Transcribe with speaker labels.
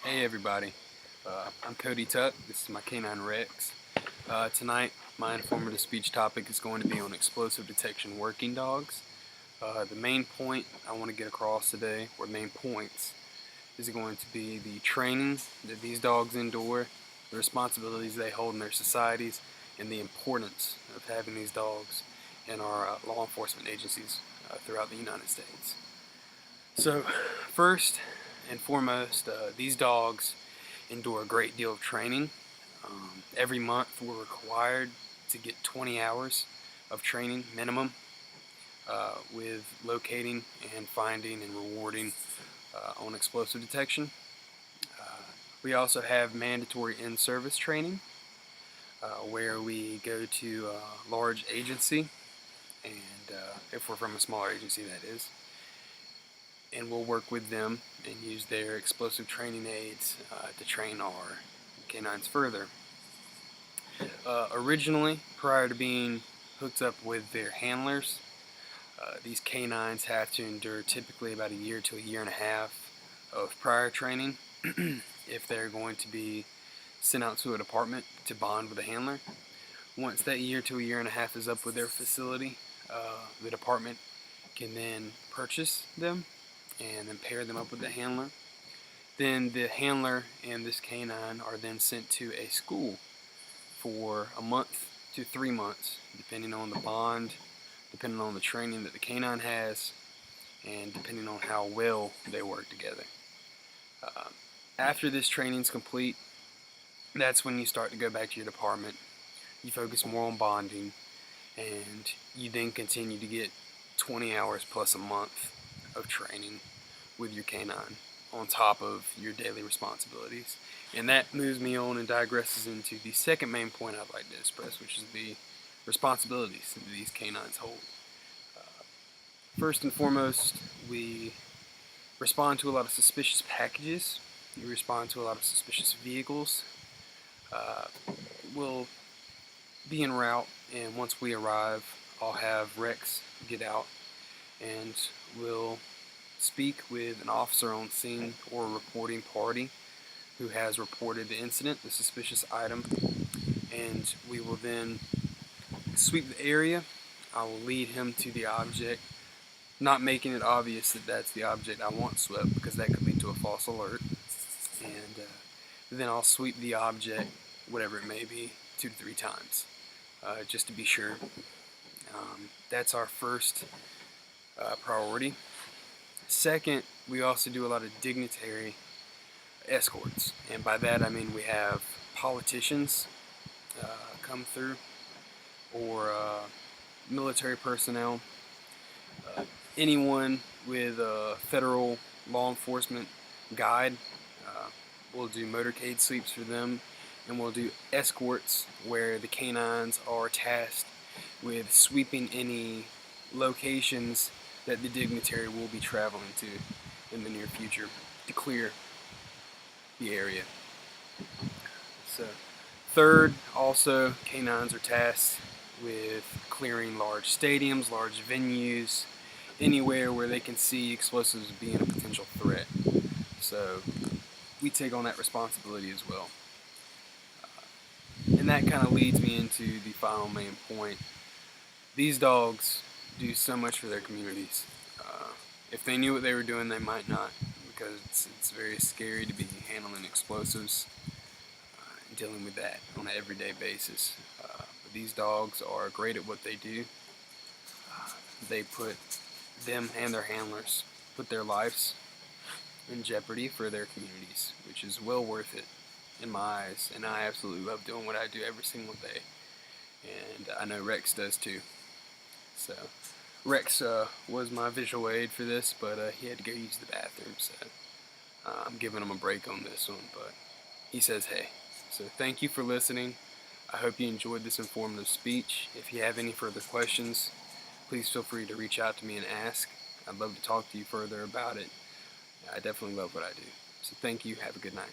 Speaker 1: Hey everybody, I'm Cody Tuck. This is my canine Rex. Tonight, my informative speech topic is going to be on explosive detection working dogs. The main point I want to get across today, or main points, is going to be the training that these dogs endure, the responsibilities they hold in their societies, and the importance of having these dogs in our law enforcement agencies throughout the United States. So, first and foremost, these dogs endure a great deal of training. Every month, we're required to get 20 hours of training minimum with locating and finding and rewarding on explosive detection. We also have mandatory in-service training where we go to a large agency, and if we're from a smaller agency, that is, and we'll work with them and use their explosive training aids to train our canines further. Originally, prior to being hooked up with their handlers, these canines have to endure typically about a year to a year and a half of prior training if they're going to be sent out to a department to bond with a handler. Once that year to a year and a half is up with their facility, the department can then purchase them and then pair them up with the handler. Then the handler and this canine are then sent to a school for a month to 3 months, depending on the bond, depending on the training that the canine has, and depending on how well they work together. After this training is complete, that's when you start to go back to your department. You focus more on bonding, and you then continue to get 20 hours plus a month of training with your canine on top of your daily responsibilities. And that moves me on and digresses into the second main point I'd like to express, which is the responsibilities that these canines hold. First and foremost, we respond to a lot of suspicious packages. We respond to a lot of suspicious vehicles. We'll be en route, and once we arrive, I'll have Rex get out, and we'll speak with an officer on scene or a reporting party who has reported the incident, the suspicious item, and we will then sweep the area. I will lead him to the object, not making it obvious that that's the object I want swept, because that could lead to a false alert, and then I'll sweep the object, whatever it may be, 2 to 3 times, just to be sure. That's our first priority. Second, we also do a lot of dignitary escorts, and by that I mean we have politicians come through, or military personnel, anyone with a federal law enforcement guide. We'll do motorcade sweeps for them, and we'll do escorts where the canines are tasked with sweeping any locations that the dignitary will be traveling to in the near future to clear the area. So, third, also, canines are tasked with clearing large stadiums, large venues, anywhere where they can see explosives being a potential threat. So, we take on that responsibility as well. And that kind of leads me into the final main point. These dogs do so much for their communities. If they knew what they were doing, they might not, because it's very scary to be handling explosives and dealing with that on an everyday basis. But these dogs are great at what they do. They put them and their handlers put their lives in jeopardy for their communities, which is well worth it in my eyes, and I absolutely love doing what I do every single day, and I know Rex does too. So Rex was my visual aid for this, but he had to go use the bathroom, so I'm giving him a break on this one, but he says hey. So thank you for listening. I hope you enjoyed this informative speech. If you have any further questions, please feel free to reach out to me and ask. I'd love to talk to you further about it. I definitely love what I do. So thank you. Have a good night.